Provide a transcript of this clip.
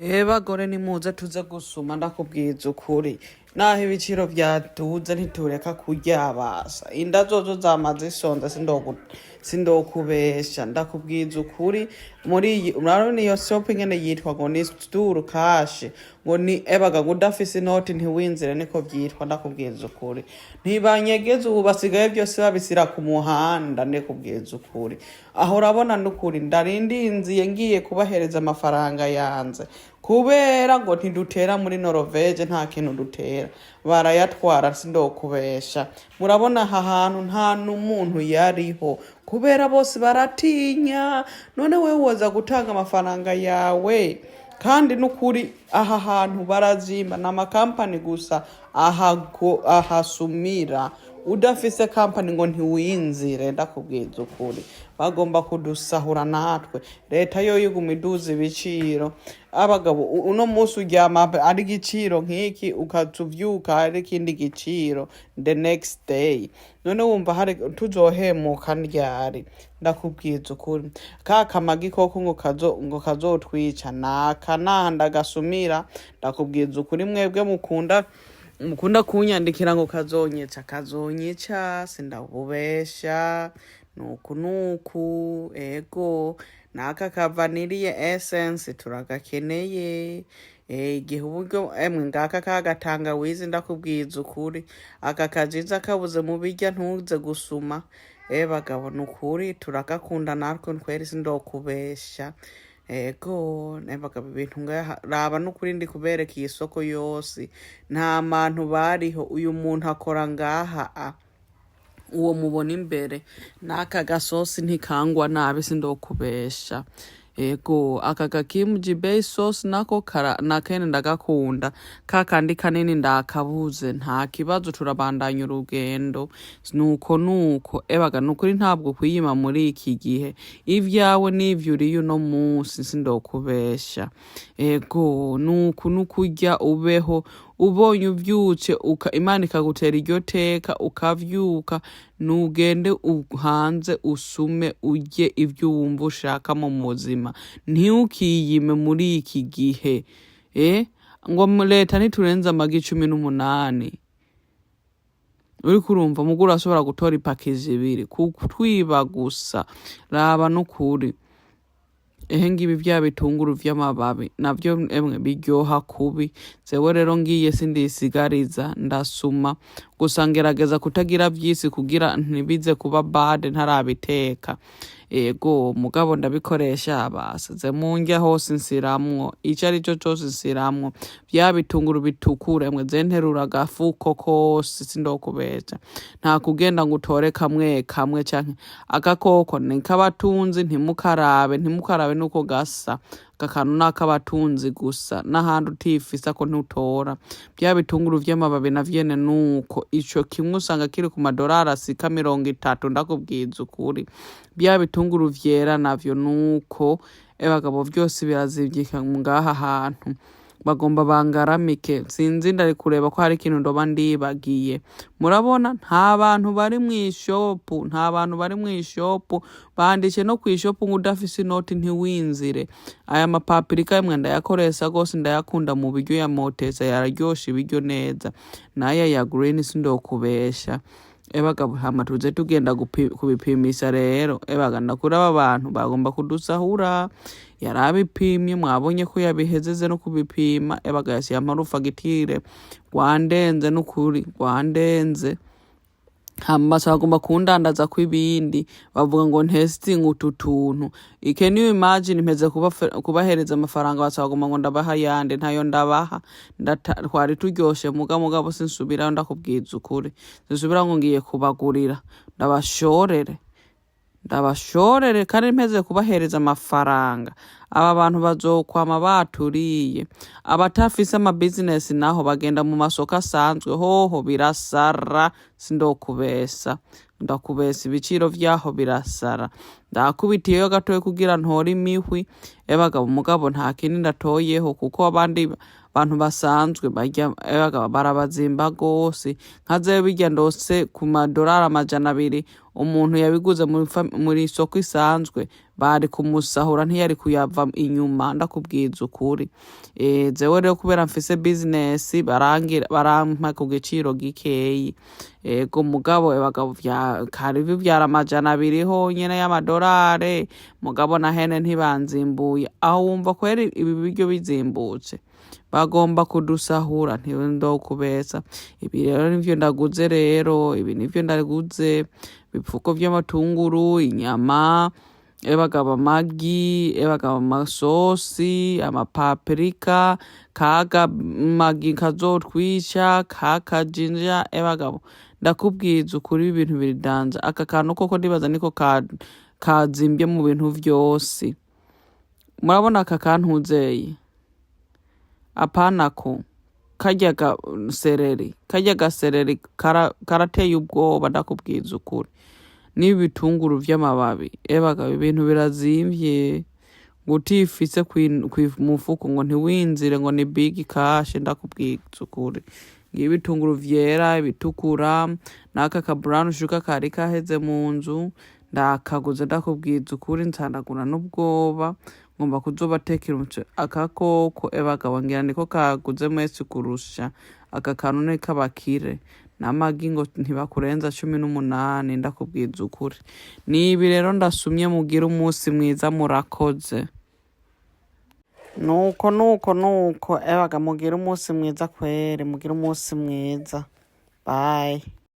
Bagore nimuze tuze gusuma ndakubwiza ukuri naho ibiciro vyaduze ntitureka kuryabasa inda zozo zamaze isonza sindokubesha ndakubwiza ukuri urabona iyo shop ingene yitwa ngo ni Store Cash ngo ni ebaga ngo udafise inoti ntiwinzire niko vyitwa ndakubwiza ukuri ntibanyegeze ubu basigaye byose babisira ku muhanda ndakubwiza ukuri aho urabona n'ukuri ndarindinziye ngiye kubahereza amafaranga yanze kubera ngo ntidutera muri Norvege nta kintu dutera barayatwara sindokubesha murabona aha hantu nta n'umuntu yariho kubera bose baratinya none wewe woza gutanga amafaranga yawe kandi n'ukuri aha hantu barazimba n'amakampani gusa ahasumira udafise company ngo ntiwinzire ndakubwiza ukuri bagomba kudusahura natwe leta yo yiguma iduza ibiciro abagabo uno musi uryama ari igiciro nk'iki ukatuvyuka ari ikindi giciro the next day none wumva hari tuzohemuka ryari ndakubwiza ukuri kamagi koko ngo kazotwica naka ndagasumira ndakubwiza ukuri mwebwe mukunda kunyandikira ngo kazonyica sindakubesha nuku ego naka kavaniriye essence turagakeneye igihe uburyo emwe ngaka kagatanga wizi ndakubwiza ukuri aka kajiza kabuze mu birya ntuze gusuma bagabo nukuri turagakunda natwe twere sindokubesha ego nebaga ibintu raba n'ukuri ndi kubereka iyi soko yose nta bantu bariho uyu muntu akora ngaha uwo mubona imbere n'aka gasosi ntikangwa nabi sindokubesha ego aka gakimuji bay sauce nako nakene ndagakunda kakandi kanini ndakabuze nta kibazo turabandanya urugendo nuko ebaga nukuri ntabwo kwiyima muri iki gihe ivyawe n'ivyo uri uno munsi sindokubesha ego nukurya ubeho ubonye uvyuce Imana ikagutera iryo teka ukavyuka nugende hanze usume urye ivyo wumva ushaka mu buzima ntiukiyime muri iki gihe ngo leta ntiturenze amagi 18 uri kurumva mugura ashobora gutora ipakeje 2 kutwiba gusa raba n'ukuri ngibi vya bitunguru vy'amababi navyo emwe biryoha kubi zewe rero ngiye sindisigariza ndasuma gusa ngerageza kutagira vyisi kugira ntibize kuba bad ntarabiteka ego mugabo ndabikoresha abasize munjya hose nsiramwo ico ari cyo cyose nsiramwo vya bitunguru bitukura emwe zenterura gafuko kose sindokubesha nta kugenda ngo utore kamwe canke agakoko nikabatunzi ntimukarabe nuko gasa kakanu nakabatunzi gusa n'ahandi utifisa ko ntutora bya bitunguru vy'amababi na vyene nuko ico kimwe usanga kiri ku madolari asika 30 ndakubwiza ukuri bya bitunguru vyera navyo nuko bagabo vyose birazivyika ngaha hantu bagomba bangaramike sinzi ndari kureba ko hari ikintu ndoba ndibagiye murabona nta bantu bari mu ishopu bandike no kwishopu ngo udafise inoti ntiwinzire aya mapapirika yemwe ndayakoresha gose ndayakunda mu biryo ya moteza yararyosha ibiryo neza naya ya green sindokubesha bagabo hama tuze tugenda kubipimisha rero baga ndakura abantu bagomba kudusahura yarabipimye mwabonye ko yabihezeze no kubipima baga yasiye amarufagitire rwandenze n'ukuri rwandenze hama bagomba kundandaza kw'ibindi bavuga ngo testing ututuntu can you imagine mpeze kubahereza amafaranga basagomba ngo ndabaha yande ntayo ndabaha twari turyoshe mugabo sinsubira ndakubwiza ukuri sinsubira ngo ngiye kubagurira ndabashorere kandi mpeze kubahereza amafaranga aba bantu bazokwama baturiye abatafise ama business naho bagenda mu masoko asanzwe hoho birasara sindokubesa ndakubesa ibiciro vyaho birasara ndakubitiyeyo gatoye kugira ntora imihwi bagabo mugabo nta kindi ndatoyeho kuko abandi bantu basanzwe barabazimba gose nkaze bijya ndose ku madolari 200 umuntu yabiguze muri soko isanzwe bari kumusahura ntiyari kuyava inyuma ndakubwiza ukuri. Jewe rero kubera mfise business barampa ku giciro gikeyi. Ego mugabo abagabo karibu vyara amajana abiri honyene y'amadolari, mugabo na hene ntibanzimbuye. Aho wumva kweri ibi biryo bizimbutse bagomba kudusahura ntibindokubesa. Ibi rero nivyo ndaguze rero, ibi nivyo ndaguze, ibipfuko vy'amatunguru, inyama, ebagabo amagi, ebagabo amasosi, amapaprika, kaga magi kazotwisha, kaka jinja, ebagabo ndakubwiza ukuri ibintu biridanza. Aka kantu koko ndibaza niko kazimbye mu bintu vyose. Murabona aka kantuzeye apanako karya gasereri karateye ubwoba ndakubwiza ukuri. N'ibitunguru vy'amababi ebagabo ibintu birazimvye, ngo utifise mufuko ngo ntiwinzire ngo ni big cash ndakubwiza ukuri. Ibitunguru vyera, ibitukura, n'aka ka brown sugar kari kaheze mu nzu ndakaguze ndakubwiza ukuri, nsandagura n'ubwoba ngomba kuzobatekera akakoko ebagabo ngira niko kaguze mwese kurusha. Aka kantu ni kabakire, n'amagi ngo ntibakurenza 18 ndakubwiza ukuri. Nibi rero ndasumye mugira umunsi mwiza murakoze. Nuko ebaga mugira umunsi mwiza kwere, mugira umunsi mwiza. Bye.